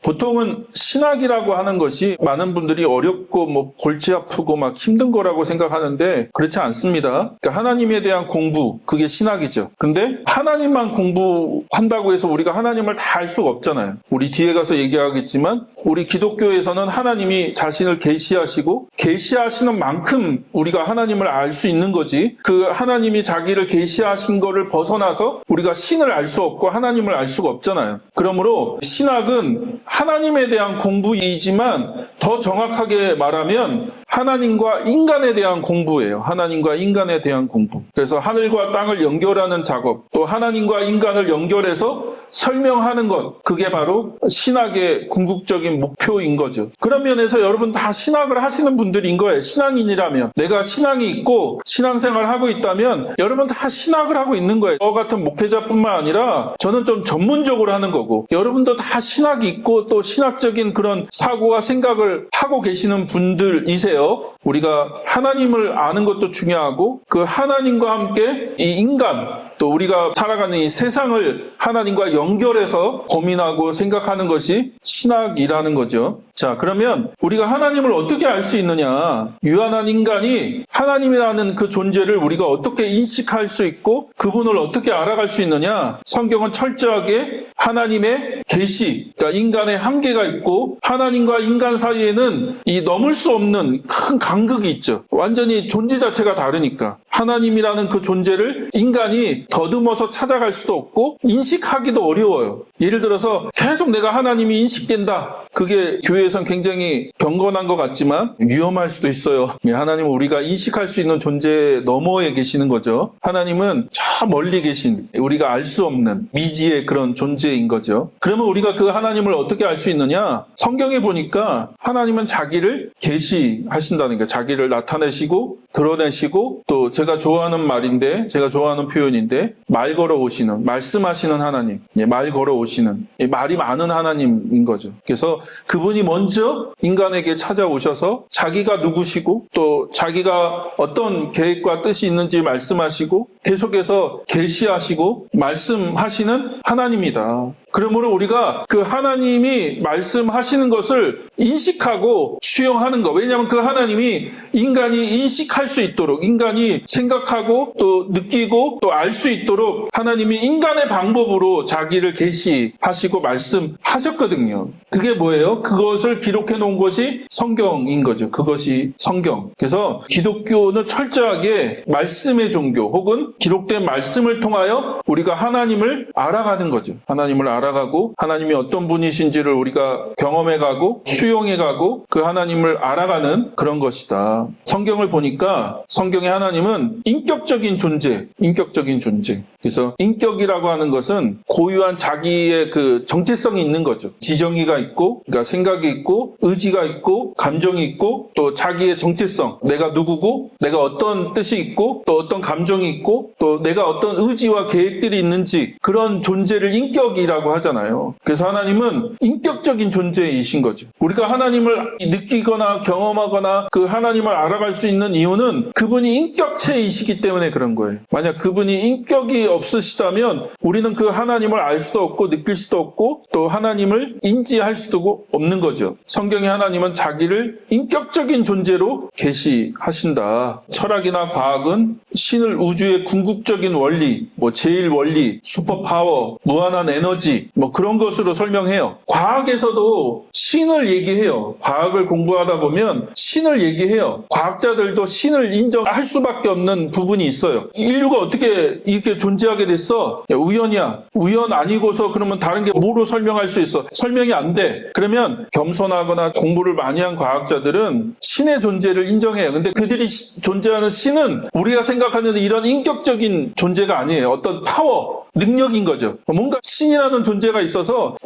보통은 신학이라고 하는 것이 많은 분들이 어렵고 뭐 골치 아프고 막 힘든 거라고 생각하는데 그렇지 않습니다. 그러니까 하나님에 대한 공부, 그게 신학이죠. 근데 하나님만 공부한다고 해서 우리가 하나님을 다 알 수가 없잖아요. 우리 뒤에 가서 얘기하겠지만 우리 기독교에서는 하나님이 자신을 계시하시고 계시하시는 만큼 우리가 하나님을 알 수 있는 거지, 그 하나님이 자기를 계시하신 거를 벗어나서 우리가 신을 알 수 없고 하나님을 알 수가 없잖아요. 그러므로 신학은 하나님에 대한 공부이지만 더 정확하게 말하면 하나님과 인간에 대한 공부예요. 하나님과 인간에 대한 공부. 그래서 하늘과 땅을 연결하는 작업, 또 하나님과 인간을 연결해서 설명하는 것, 그게 바로 신학의 궁극적인 목표인 거죠. 그런 면에서 여러분 다 신학을 하시는 분들인 거예요. 신앙인이라면, 내가 신앙이 있고 신앙생활을 하고 있다면 여러분 다 신학을 하고 있는 거예요. 저 같은 목회자뿐만 아니라 저는 좀 전문적으로 하는 거고, 여러분도 다 신학이 있고 또 신학적인 그런 사고와 생각을 하고 계시는 분들이세요. 우리가 하나님을 아는 것도 중요하고 그 하나님과 함께 이 인간, 또 우리가 살아가는 이 세상을 하나님과 연결해서 고민하고 생각하는 것이 신학이라는 거죠. 자, 그러면 우리가 하나님을 어떻게 알 수 있느냐? 유한한 인간이 하나님이라는 그 존재를 우리가 어떻게 인식할 수 있고 그분을 어떻게 알아갈 수 있느냐? 성경은 철저하게 하나님의 계시, 그러니까 인간의 한계가 있고 하나님과 인간 사이에는 이 넘을 수 없는 큰 간극이 있죠. 완전히 존재 자체가 다르니까. 하나님이라는 그 존재를 인간이 더듬어서 찾아갈 수도 없고 인식하기도 어려워요. 예를 들어서 계속 내가 하나님이 인식된다. 그게 교회에선 굉장히 경건한 것 같지만 위험할 수도 있어요. 하나님은 우리가 인식할 수 있는 존재 너머에 계시는 거죠. 하나님은 저 멀리 계신, 우리가 알 수 없는 미지의 그런 존재인 거죠. 그러면 우리가 그 하나님을 어떻게 알 수 있느냐? 성경에 보니까 하나님은 자기를 계시하신다는 거예요. 자기를 나타내시고 드러내시고, 또 제가 좋아하는 말인데, 제가 좋아하는 표현인데, 말 걸어 오시는, 말씀하시는 하나님, 말 걸어 오시는, 말이 많은 하나님인 거죠. 그래서 그분이 먼저 인간에게 찾아오셔서 자기가 누구시고 또 자기가 어떤 계획과 뜻이 있는지 말씀하시고 계속해서 계시하시고 말씀하시는 하나님이다. 그러므로 우리가 그 하나님이 말씀하시는 것을 인식하고 수용하는 것. 왜냐하면 그 하나님이 인간이 인식할 수 있도록, 인간이 생각하고 또 느끼고 또 알 수 있도록 하나님이 인간의 방법으로 자기를 계시하시고 말씀하셨거든요. 그게 뭐예요? 그것을 기록해 놓은 것이 성경인 거죠. 그것이 성경. 그래서 기독교는 철저하게 말씀의 종교 혹은 기록된 말씀을 통하여 우리가 하나님을 알아가는 거죠. 하나님을 알아가고 하나님이 어떤 분이신지를 우리가 경험해가고 수용해가고 그 하나님을 알아가는 그런 것이다. 성경을 보니까 성경의 하나님은 인격적인 존재, 인격적인 존재. 그래서 인격이라고 하는 것은 고유한 자기의 그 정체성이 있는 거죠. 지정의가 있고, 그러니까 생각이 있고, 의지가 있고, 감정이 있고, 또 자기의 정체성, 내가 누구고, 내가 어떤 뜻이 있고, 또 어떤 감정이 있고, 또 내가 어떤 의지와 계획들이 있는지, 그런 존재를 인격이라고 하잖아요. 그래서 하나님은 인격적인 존재이신 거죠. 우리가 하나님을 느끼거나 경험하거나 그 하나님을 알아갈 수 있는 이유는 그분이 인격체이시기 때문에 그런 거예요. 만약 그분이 인격이 없으시다면 우리는 그 하나님을 알 수도 없고 느낄 수도 없고 또 하나님을 인지할 수도 없는 거죠. 성경의 하나님은 자기를 인격적인 존재로 계시하신다. 철학이나 과학은 신을 우주의 궁극적인 원리, 제일 원리, 슈퍼파워, 무한한 에너지, 그런 것으로 설명해요. 과학에서도 신을 얘기해요. 과학을 공부하다 보면 신을 얘기해요. 과학자들도 신을 인정할 수밖에 없는 부분이 있어요. 인류가 어떻게 이렇게 존재하게 됐어? 야, 우연이야. 우연 아니고서 그러면 다른 게 뭐로 설명할 수 있어? 설명이 안 돼. 그러면 겸손하거나 공부를 많이 한 과학자들은 신의 존재를 인정해요. 근데 그들이 존재하는 신은 우리가 생각하는 이런 인격적인 존재가 아니에요. 어떤 파워, 능력인 거죠. 뭔가 신이라는 존재가 있어서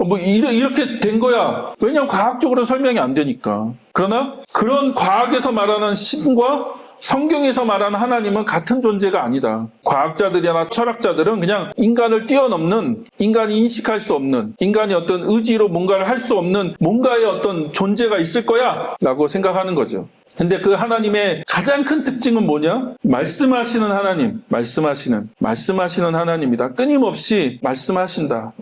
이렇게 된 거야. 왜냐하면 과학적으로 설명이 안 되니까. 그러나 그런 과학에서 말하는 신과 성경에서 말하는 하나님은 같은 존재가 아니다. 과학자들이나 철학자들은 그냥 인간을 뛰어넘는, 인간이 인식할 수 없는, 인간이 어떤 의지로 뭔가를 할 수 없는 뭔가의 어떤 존재가 있을 거야 라고 생각하는 거죠. 근데 그 하나님의 가장 큰 특징은 뭐냐? 말씀하시는 하나님, 말씀하시는 하나님이다. 끊임없이 말씀하신다.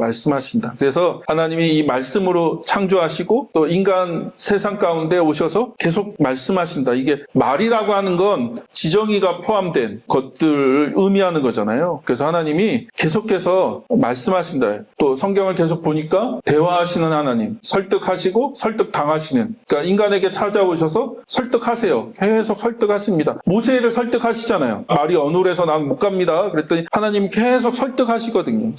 그래서 하나님이 이 말씀으로 창조하시고 또 인간 세상 가운데 오셔서 계속 말씀하신다. 이게 말이라고 하는 건 지정의가 포함된 것들을 의미하는 거잖아요. 그래서 하나님이 계속해서 말씀하신다. 또 성경을 계속 보니까 대화하시는 하나님, 설득하시고 설득당하시는, 그러니까 인간에게 찾아오셔서 설득하세요. 계속 설득하십니다. 모세를 설득하시잖아요. 말이 어눌해서 난 못 갑니다. 그랬더니 하나님 계속 설득하시거든요.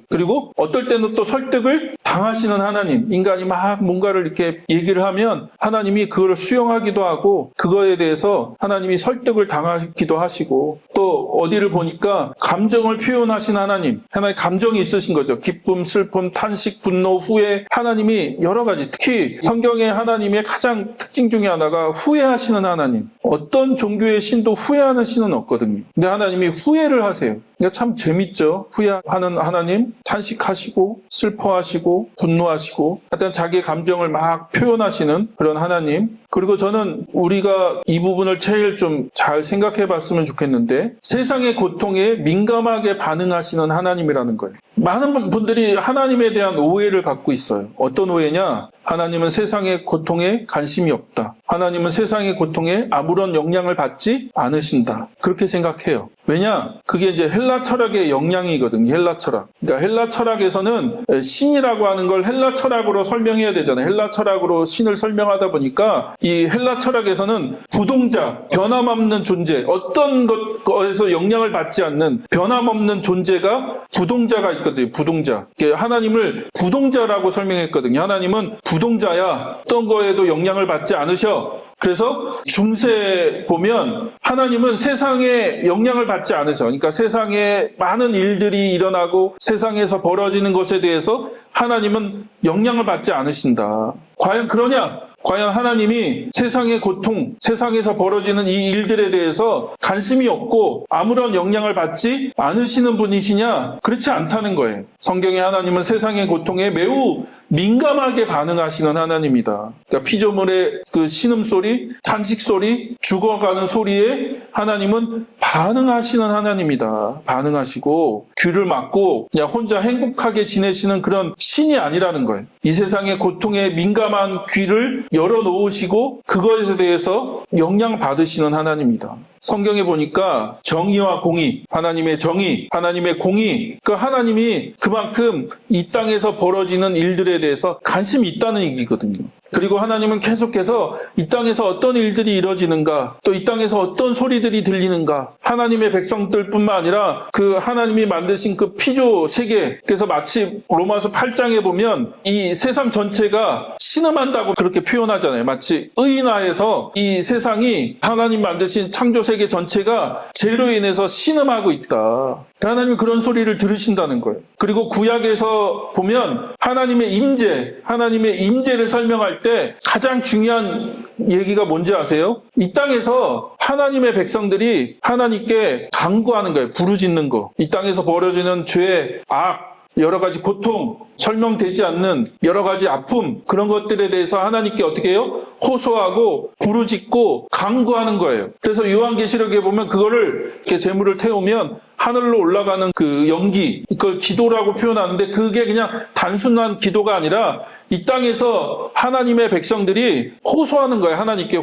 그리고 어떨 때는 또 설득을 당하시는 하나님, 인간이 막 뭔가를 이렇게 얘기를 하면 하나님이 그걸 수용하기도 하고 그거에 대해서 하나님이 설득을 당하기도 하시고, 또 어디를 보니까 감정을 표현하신 하나님 감정이 있으신 거죠. 기쁨, 슬픔, 탄식, 분노, 후회, 하나님이 여러 가지, 특히 성경의 하나님의 가장 특징 중에 하나가 후회하시는 하나님. 어떤 종교의 신도 후회하는 신은 없거든요. 근데 하나님이 후회를 하세요. 그러니까 참 재밌죠. 후회하는 하나님, 탄식하시고 슬퍼하시고 분노하시고 하여튼 자기의 감정을 막 표현하시는 그런 하나님. 그리고 저는 우리가 이 부분을 제일 좀 잘 생각해 봤으면 좋겠는데, 세상의 고통에 민감하게 반응하시는 하나님이라는 거예요. 많은 분들이 하나님에 대한 오해를 갖고 있어요. 어떤 오해냐? 하나님은 세상의 고통에 관심이 없다. 하나님은 세상의 고통에 아무런 영향을 받지 않으신다. 그렇게 생각해요. 왜냐? 그게 이제 헬라 철학의 영향이거든요. 헬라 철학. 그러니까 헬라 철학에서는 신이라고 하는 걸 헬라 철학으로 설명해야 되잖아요. 헬라 철학으로 신을 설명하다 보니까 이 헬라 철학에서는 부동자, 변함없는 존재, 어떤 것에서 영향을 받지 않는 변함없는 존재가 부동자가 있거든요. 부동자. 하나님을 부동자라고 설명했거든요. 하나님은 부동자야. 어떤 거에도 영향을 받지 않으셔. 그래서 중세 보면 하나님은 세상에 영향을 받지 않으셔. 그러니까 세상에 많은 일들이 일어나고 세상에서 벌어지는 것에 대해서 하나님은 영향을 받지 않으신다. 과연 그러냐? 과연 하나님이 세상의 고통, 세상에서 벌어지는 이 일들에 대해서 관심이 없고 아무런 영향을 받지 않으시는 분이시냐? 그렇지 않다는 거예요. 성경의 하나님은 세상의 고통에 매우 민감하게 반응하시는 하나님이다. 그러니까 피조물의 그 신음소리, 탄식소리, 죽어가는 소리에 하나님은 반응하시는 하나님이다. 반응하시고 귀를 막고 그냥 혼자 행복하게 지내시는 그런 신이 아니라는 거예요. 이 세상의 고통에 민감한 귀를 열어놓으시고 그것에 대해서 영향받으시는 하나님이다. 성경에 보니까 정의와 공의, 하나님의 정의, 하나님의 공의, 그 하나님이 그만큼 이 땅에서 벌어지는 일들에 대해서 관심이 있다는 얘기거든요. 그리고 하나님은 계속해서 이 땅에서 어떤 일들이 이루어지는가, 또 이 땅에서 어떤 소리들이 들리는가, 하나님의 백성들뿐만 아니라 그 하나님이 만드신 그 피조 세계, 그래서 마치 로마서 8장에 보면 이 세상 전체가 신음한다고 그렇게 표현하잖아요. 마치 의인화해서 이 세상이 하나님 만드신 창조 세계 전체가 죄로 인해서 신음하고 있다. 하나님이 그런 소리를 들으신다는 거예요. 그리고 구약에서 보면 하나님의 임재를 설명할 때 가장 중요한 얘기가 뭔지 아세요? 이 땅에서 하나님의 백성들이 하나님께 간구하는 거예요. 부르짖는 거. 이 땅에서 벌어지는 죄, 악, 여러 가지 고통, 설명되지 않는 여러 가지 아픔, 그런 것들에 대해서 하나님께 어떻게 해요? 호소하고 부르짖고 간구하는 거예요. 그래서 요한계시록에 보면 그거를 이렇게 제물을 태우면 하늘로 올라가는 그 연기, 그걸 기도라고 표현하는데 그게 그냥 단순한 기도가 아니라 이 땅에서 하나님의 백성들이 호소하는 거예요. 하나님께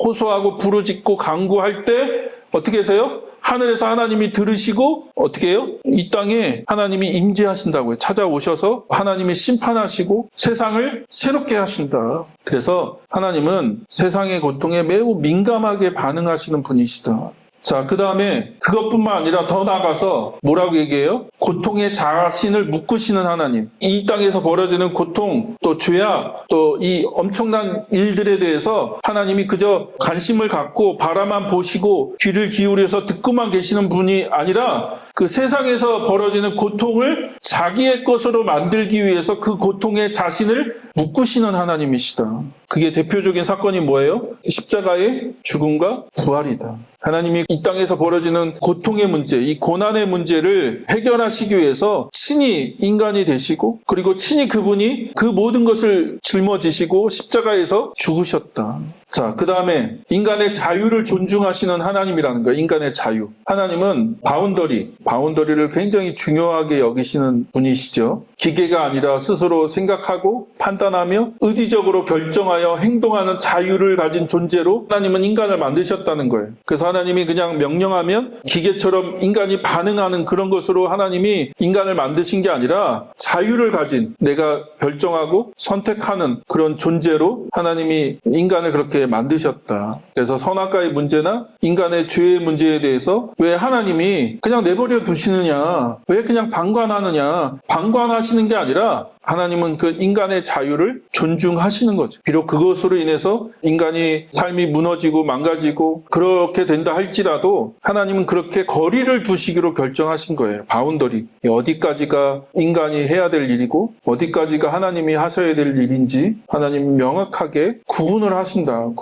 호소하고 부르짖고 간구할 때 어떻게 하세요? 하늘에서 하나님이 들으시고 어떻게 해요? 이 땅에 하나님이 임재하신다고요. 찾아오셔서 하나님이 심판하시고 세상을 새롭게 하신다. 그래서 하나님은 세상의 고통에 매우 민감하게 반응하시는 분이시다. 자, 그 다음에 그것뿐만 아니라 더 나아가서 뭐라고 얘기해요? 고통의 자신을 묶으시는 하나님. 이 땅에서 벌어지는 고통, 또 죄악, 또 이 엄청난 일들에 대해서 하나님이 그저 관심을 갖고 바라만 보시고 귀를 기울여서 듣고만 계시는 분이 아니라 그 세상에서 벌어지는 고통을 자기의 것으로 만들기 위해서 그 고통의 자신을 묶으시는 하나님이시다. 그게 대표적인 사건이 뭐예요? 십자가의 죽음과 부활이다. 하나님이 이 땅에서 벌어지는 고통의 문제, 이 고난의 문제를 해결하시기 위해서 친히 인간이 되시고 그리고 친히 그분이 그 모든 것을 짊어지시고 십자가에서 죽으셨다. 자, 그 다음에 인간의 자유를 존중하시는 하나님이라는 거예요. 인간의 자유. 하나님은 바운더리를 굉장히 중요하게 여기시는 분이시죠. 기계가 아니라 스스로 생각하고 판단하며 의지적으로 결정하여 행동하는 자유를 가진 존재로 하나님은 인간을 만드셨다는 거예요. 그래서 하나님이 그냥 명령하면 기계처럼 인간이 반응하는 그런 것으로 하나님이 인간을 만드신 게 아니라 자유를 가진, 내가 결정하고 선택하는 그런 존재로 하나님이 인간을 그렇게 만드셨다. 그래서 선악과의 문제나 인간의 죄의 문제에 대해서 왜 하나님이 그냥 내버려 두시느냐, 왜 그냥 방관하느냐, 방관하시는 게 아니라 하나님은 그 인간의 자유를 존중하시는 거죠. 비록 그것으로 인해서 인간이 삶이 무너지고 망가지고 그렇게 된다 할지라도 하나님은 그렇게 거리를 두시기로 결정하신 거예요. 바운더리. 어디까지가 인간이 해야 될 일이고 어디까지가 하나님이 하셔야 될 일인지 하나님은 명확하게 구분을 하신다.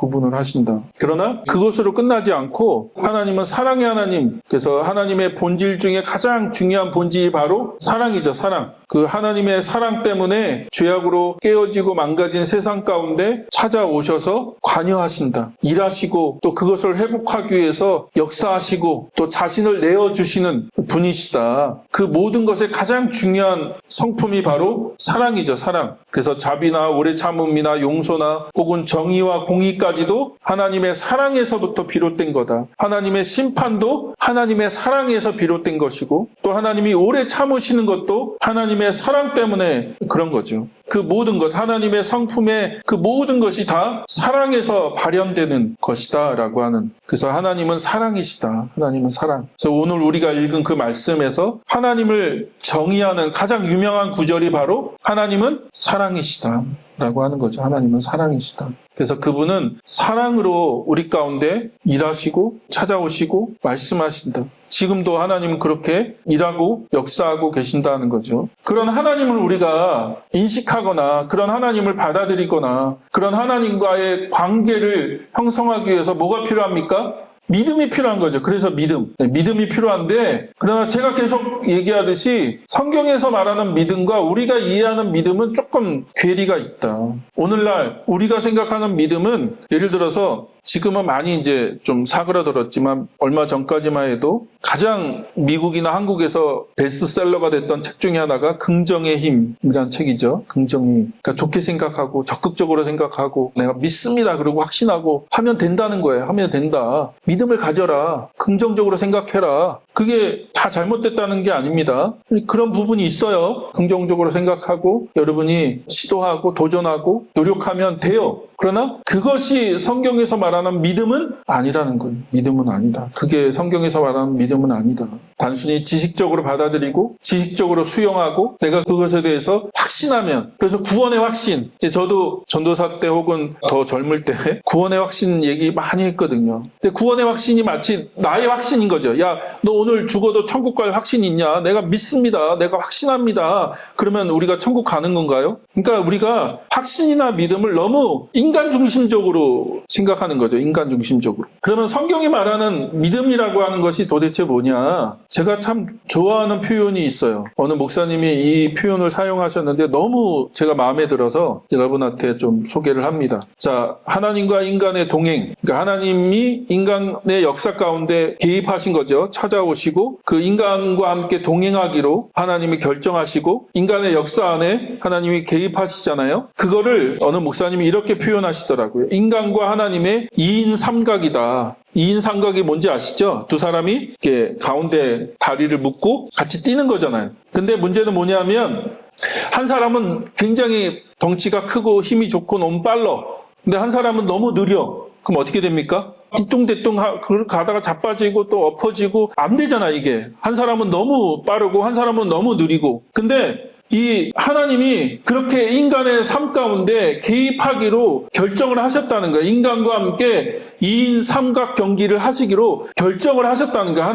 그러나 그것으로 끝나지 않고 하나님은 사랑의 하나님. 그래서 하나님의 본질 중에 가장 중요한 본질이 바로 사랑이죠. 사랑. 그 하나님의 사랑 때문에 죄악으로 깨어지고 망가진 세상 가운데 찾아오셔서 관여하신다. 일하시고 또 그것을 회복하기 위해서 역사하시고 또 자신을 내어주시는 분이시다. 그 모든 것의 가장 중요한 성품이 바로 사랑이죠. 사랑. 그래서 자비나 오래 참음이나 용서나 혹은 정의와 공의까지도 하나님의 사랑에서부터 비롯된 거다. 하나님의 심판도 하나님의 사랑에서 비롯된 것이고 또 하나님이 오래 참으시는 것도 하나님의 사랑 때문에 그런 거죠. 그 모든 것, 하나님의 성품의 그 모든 것이 다 사랑에서 발현되는 것이다 라고 하는. 그래서 하나님은 사랑이시다. 하나님은 사랑. 그래서 오늘 우리가 읽은 그 말씀에서 하나님을 정의하는 가장 유명한 구절이 바로 하나님은 사랑이시다 라고 하는 거죠. 하나님은 사랑이시다. 그래서 그분은 사랑으로 우리 가운데 일하시고 찾아오시고 말씀하신다. 지금도 하나님은 그렇게 일하고 역사하고 계신다는 거죠. 그런 하나님을 우리가 인식하거나 그런 하나님을 받아들이거나 그런 하나님과의 관계를 형성하기 위해서 뭐가 필요합니까? 믿음이 필요한 거죠. 그래서 믿음이 필요한데, 그러나 제가 계속 얘기하듯이 성경에서 말하는 믿음과 우리가 이해하는 믿음은 조금 괴리가 있다. 오늘날 우리가 생각하는 믿음은 예를 들어서 지금은 많이 이제 좀 사그라들었지만 얼마 전까지만 해도 가장 미국이나 한국에서 베스트셀러가 됐던 책 중에 하나가 긍정의 힘이라는 책이죠. 긍정의 힘. 그러니까 좋게 생각하고 적극적으로 생각하고 내가 믿습니다. 그리고 확신하고 하면 된다는 거예요. 하면 된다. 믿음을 가져라. 긍정적으로 생각해라. 그게 다 잘못됐다는 게 아닙니다. 그런 부분이 있어요. 긍정적으로 생각하고 여러분이 시도하고 도전하고 노력하면 돼요. 그러나 그것이 성경에서 말하는 믿음은 아니라는 거예요. 믿음은 아니다. 그게 성경에서 말하는 믿음은 아니다. 단순히 지식적으로 받아들이고 지식적으로 수용하고 내가 그것에 대해서 확신하면, 그래서 구원의 확신, 저도 전도사 때 혹은 더 젊을 때 구원의 확신 얘기 많이 했거든요. 근데 구원의 확신이 마치 나의 확신인 거죠. 야, 너 오늘 죽어도 천국 갈 확신 있냐? 내가 믿습니다. 내가 확신합니다. 그러면 우리가 천국 가는 건가요? 그러니까 우리가 확신이나 믿음을 너무 인간 중심적으로 생각하는 거죠. 인간 중심적으로. 그러면 성경이 말하는 믿음이라고 하는 것이 도대체 뭐냐? 제가 참 좋아하는 표현이 있어요. 어느 목사님이 이 표현을 사용하셨는데 너무 제가 마음에 들어서 여러분한테 좀 소개를 합니다. 자, 하나님과 인간의 동행. 그러니까 하나님이 인간의 역사 가운데 개입하신 거죠. 찾아오시고 그 인간과 함께 동행하기로 하나님이 결정하시고 인간의 역사 안에 하나님이 개입하시잖아요. 그거를 어느 목사님이 이렇게 표현하시더라고요. 인간과 하나님의 2인 삼각이다. 2인 삼각이 뭔지 아시죠? 두 사람이 이렇게 가운데 다리를 묶고 같이 뛰는 거잖아요. 근데 문제는 뭐냐면 한 사람은 굉장히 덩치가 크고 힘이 좋고 너무 빨라. 근데 한 사람은 너무 느려. 그럼 어떻게 됩니까? 뒤뚱뒤뚱 가다가 자빠지고 또 엎어지고 안 되잖아, 이게. 한 사람은 너무 빠르고 한 사람은 너무 느리고. 근데 이 하나님이 그렇게 인간의 삶 가운데 개입하기로 결정을 하셨다는 거예요. 인간과 함께 2인 삼각 경기를 하시기로 결정을 하셨다는 거예요.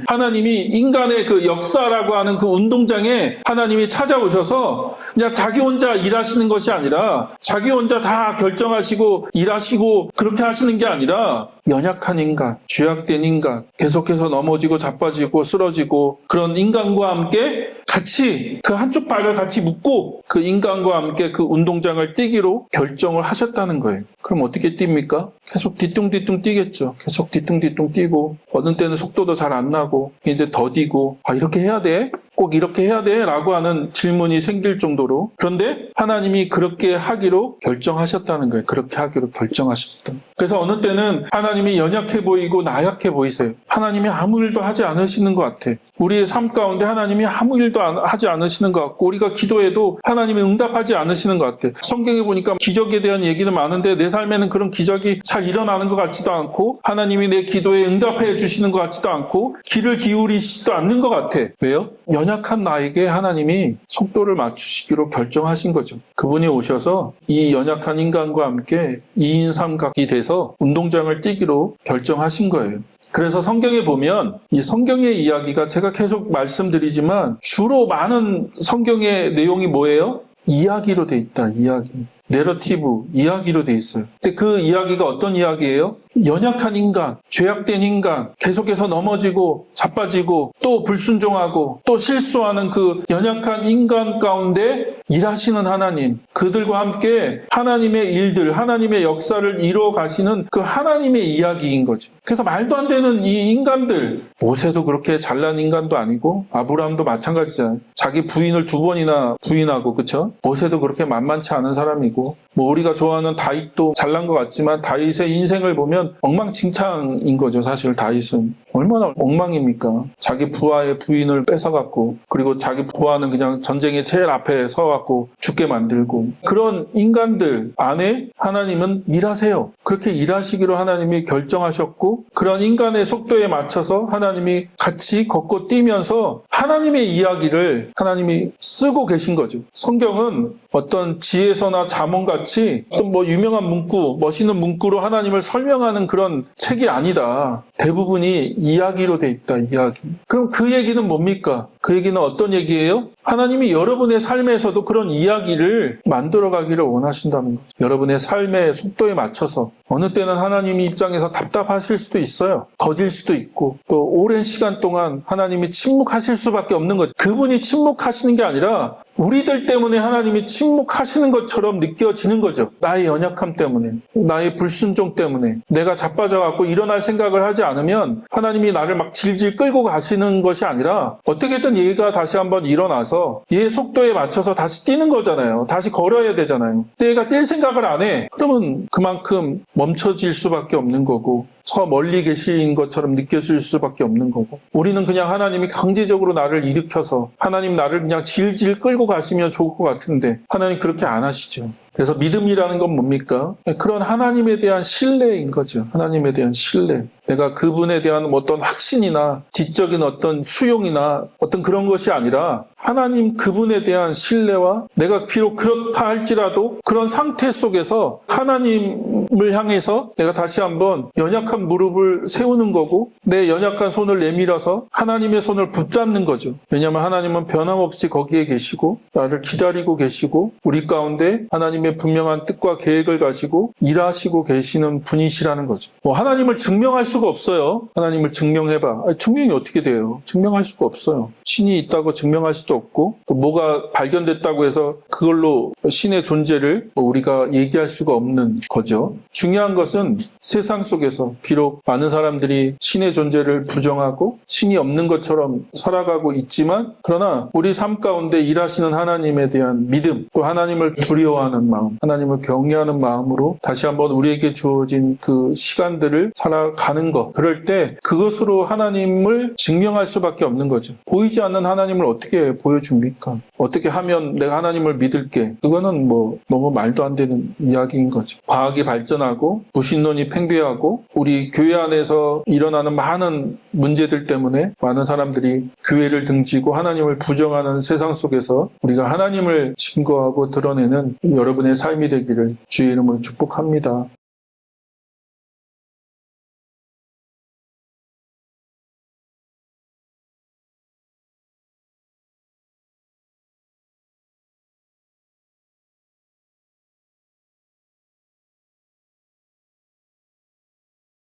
하나님이 인간의 그 역사라고 하는 그 운동장에 하나님이 찾아오셔서 그냥 자기 혼자 일하시는 것이 아니라 자기 혼자 다 결정하시고 일하시고 그렇게 하시는 게 아니라 연약한 인간, 죄악된 인간, 계속해서 넘어지고 자빠지고 쓰러지고 그런 인간과 함께 같이 그 한쪽 발을 같이 묶고 그 인간과 함께 그 운동장을 뛰기로 결정을 하셨다는 거예요. 그럼 어떻게 뜁니까? 계속 뒤뚱뒤뚱 뛰겠죠. 계속 뒤뚱뒤뚱 뛰고 어느 때는 속도도 잘 안 나고 이제 더디고 이렇게 해야 돼? 꼭 이렇게 해야 돼? 라고 하는 질문이 생길 정도로. 그런데 하나님이 그렇게 하기로 결정하셨다는 거예요. 그렇게 하기로 결정하셨다. 그래서 어느 때는 하나님이 연약해 보이고 나약해 보이세요. 하나님이 아무 일도 하지 않으시는 것 같아. 우리의 삶 가운데 하나님이 아무 일도 하지 않으시는 것 같고 우리가 기도해도 하나님이 응답하지 않으시는 것 같아. 성경에 보니까 기적에 대한 얘기는 많은데 내 삶에는 그런 기적이 잘 일어나는 것 같지도 않고 하나님이 내 기도에 응답해 주시는 것 같지도 않고 귀를 기울이시지도 않는 것 같아. 왜요? 연약한 나에게 하나님이 속도를 맞추시기로 결정하신 거죠. 그분이 오셔서 이 연약한 인간과 함께 2인 3각이 돼서 운동장을 뛰기로 결정하신 거예요. 그래서 성경에 보면 이 성경의 이야기가 제가 계속 말씀드리지만 주로 많은 성경의 내용이 뭐예요? 이야기로 돼 있다. 이야기. 내러티브, 이야기로 돼 있어요. 근데 그 이야기가 어떤 이야기예요? 연약한 인간, 죄악된 인간, 계속해서 넘어지고 자빠지고 또 불순종하고 또 실수하는 그 연약한 인간 가운데 일하시는 하나님, 그들과 함께 하나님의 일들, 하나님의 역사를 이루어 가시는 그 하나님의 이야기인 거죠. 그래서 말도 안 되는 이 인간들, 모세도 그렇게 잘난 인간도 아니고 아브라함도 마찬가지잖아요. 자기 부인을 2번이나 부인하고, 그쵸? 모세도 그렇게 만만치 않은 사람이고, 뭐 우리가 좋아하는 다윗도 잘난 것 같지만 다윗의 인생을 보면 엉망진창인 거죠. 사실 다윗은 얼마나 엉망입니까? 자기 부하의 부인을 뺏어갖고 그리고 자기 부하는 그냥 전쟁의 제일 앞에 서갖고 죽게 만들고 그런 인간들 안에 하나님은 일하세요. 그렇게 일하시기로 하나님이 결정하셨고 그런 인간의 속도에 맞춰서 하나님이 같이 걷고 뛰면서 하나님의 이야기를 하나님이 쓰고 계신 거죠. 성경은 어떤 지혜서나 잠언같이 어떤 뭐 유명한 문구, 멋있는 문구로 하나님을 설명하는 그런 책이 아니다. 대부분이 이야기로 돼 있다. 이야기. 그럼 그 얘기는 뭡니까? 그 얘기는 어떤 얘기예요? 하나님이 여러분의 삶에서도 그런 이야기를 만들어가기를 원하신다는 거죠. 여러분의 삶의 속도에 맞춰서 어느 때는 하나님 입장에서 답답하실 수도 있어요. 더딜 수도 있고 또 오랜 시간 동안 하나님이 침묵하실 수밖에 없는 거죠. 그분이 침묵하시는 게 아니라 우리들 때문에 하나님이 침묵하시는 것처럼 느껴지는 거죠. 나의 연약함 때문에, 나의 불순종 때문에 내가 자빠져갖고 일어날 생각을 하지 않으면 하나님이 나를 막 질질 끌고 가시는 것이 아니라 어떻게든 얘가 다시 한번 일어나서 얘의 속도에 맞춰서 다시 뛰는 거잖아요. 다시 걸어야 되잖아요. 근데 얘가 뛸 생각을 안 해. 그러면 그만큼 멈춰질 수밖에 없는 거고 저 멀리 계신 것처럼 느껴질 수밖에 없는 거고 우리는 그냥 하나님이 강제적으로 나를 일으켜서 하나님 나를 그냥 질질 끌고 가시면 좋을 것 같은데 하나님 그렇게 안 하시죠. 그래서 믿음이라는 건 뭡니까? 그런 하나님에 대한 신뢰인 거죠. 하나님에 대한 신뢰. 내가 그분에 대한 어떤 확신이나 지적인 어떤 수용이나 어떤 그런 것이 아니라 하나님 그분에 대한 신뢰와 내가 비록 그렇다 할지라도 그런 상태 속에서 하나님을 향해서 내가 다시 한번 연약한 무릎을 세우는 거고 내 연약한 손을 내밀어서 하나님의 손을 붙잡는 거죠. 왜냐하면 하나님은 변함없이 거기에 계시고 나를 기다리고 계시고 우리 가운데 하나님의 분명한 뜻과 계획을 가지고 일하시고 계시는 분이시라는 거죠. 하나님을 증명할 수가 없어요. 하나님을 증명해봐. 증명이 어떻게 돼요? 증명할 수가 없어요. 신이 있다고 증명할 수도 없고 또 뭐가 발견됐다고 해서 그걸로 신의 존재를 우리가 얘기할 수가 없는 거죠. 중요한 것은 세상 속에서 비록 많은 사람들이 신의 존재를 부정하고 신이 없는 것처럼 살아가고 있지만 그러나 우리 삶 가운데 일하시는 하나님에 대한 믿음 또 하나님을 두려워하는 마음 하나님을 경외하는 마음으로 다시 한번 우리에게 주어진 그 시간들을 살아가는 것 그럴 때 그것으로 하나님을 증명할 수밖에 없는 거죠. 보이지 않는 하나님을 어떻게 보여줍니까? 어떻게 하면 내가 하나님을 믿을게? 그거는 뭐 너무 말도 안 되는 이야기인 거죠. 과학이 발전하고 무신론이 팽배하고 우리 교회 안에서 일어나는 많은 문제들 때문에 많은 사람들이 교회를 등지고 하나님을 부정하는 세상 속에서 우리가 하나님을 증거하고 드러내는 여러분의 삶이 되기를 주의 이름으로 축복합니다.